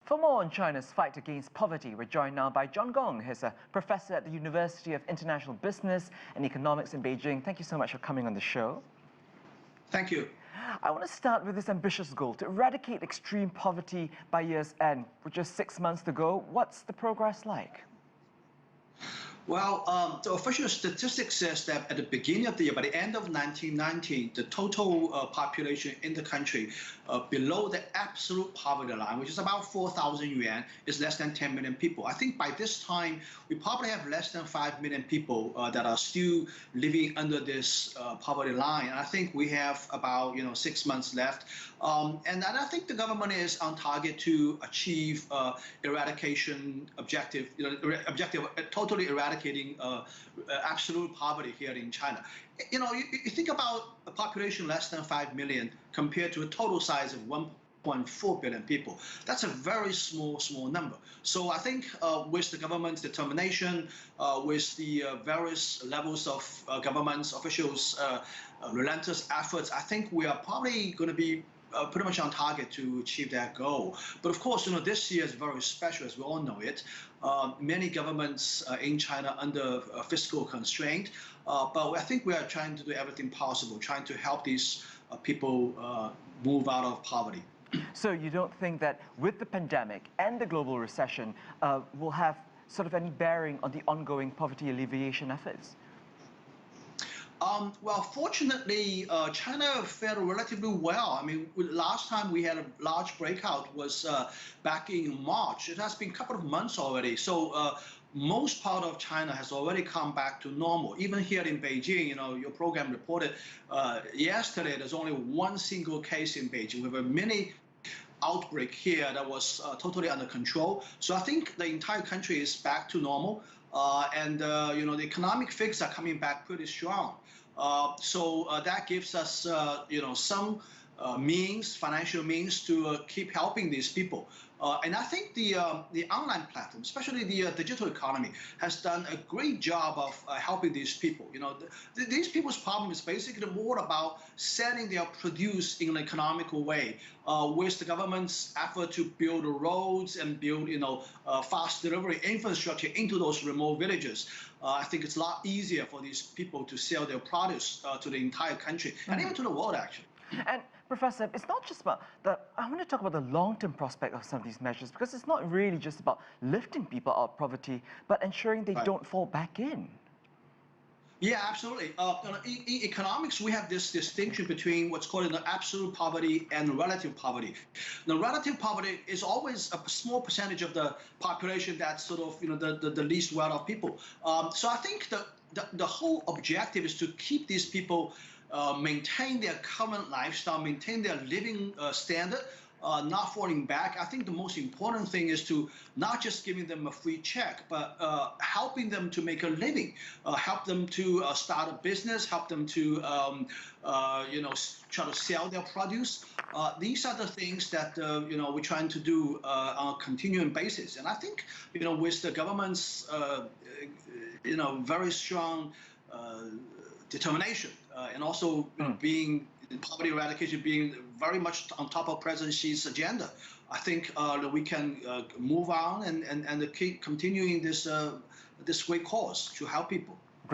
For more on China's fight against poverty, we're joined now by Gong. He's a professor at the University of International Business and Economics in Beijing. Thank you so much for coming on the show. Thank you. I want to start with this ambitious goal to eradicate extreme poverty by year's end, with just 6 months to go. What's the progress like? Well, the official statistics says that at the beginning of the year, by the end of 1990, the total population in the country below the absolute poverty line, which is about 4,000 yuan, is less than 10 million people. I think by this time, we probably have less than 5 million people that are still living under this poverty line. And I think we have about 6 months left. And I think the government is on target to achieve eradication objective, totally eradicating absolute poverty here in China. You think about a population less than 5 million compared to a total size of 1.4 billion people. That's a very small number. So I think with the government's determination, with the various levels of government's officials' relentless efforts, I think we are probably going to be pretty much on target to achieve that goal. But of course, this year is very special, as we all know it. Many governments in China under fiscal constraint, but I think we are trying to do everything possible, trying to help these people move out of poverty. So you don't think that with the pandemic and the global recession will have sort of any bearing on the ongoing poverty alleviation efforts? Well, fortunately, China fared relatively well. I mean, last time we had a large breakout was back in March. It has been a couple of months already. So most part of China has already come back to normal. Even here in Beijing, your program reported yesterday there's only one single case in Beijing. We have a mini outbreak here that was totally under control. So I think the entire country is back to normal. And the economic figures are coming back pretty strong. So that gives us, some financial means to keep helping these people. And I think the online platform, especially the digital economy, has done a great job of helping these people. These people's problem is basically more about selling their produce in an economical way. With the government's effort to build roads and build, fast delivery infrastructure into those remote villages, I think it's a lot easier for these people to sell their produce to the entire country and even to the world, actually. And Professor, it's not just about I want to talk about the long-term prospect of some of these measures, because it's not really just about lifting people out of poverty, but ensuring they don't fall back in. Yeah, absolutely. In economics, we have this distinction between what's called the absolute poverty and relative poverty. The relative poverty is always a small percentage of the population that's sort of the least well-off people. So I think the whole objective is to keep these people maintain their current lifestyle, maintain their living standard, not falling back. I think the most important thing is to not just giving them a free check, but helping them to make a living, help them to start a business, help them to try to sell their produce. These are the things that we're trying to do on a continuing basis. And I think with the government's very strong determination and also being poverty eradication being very much on top of President Xi's agenda, I think that we can move on and keep continuing this great cause to help people.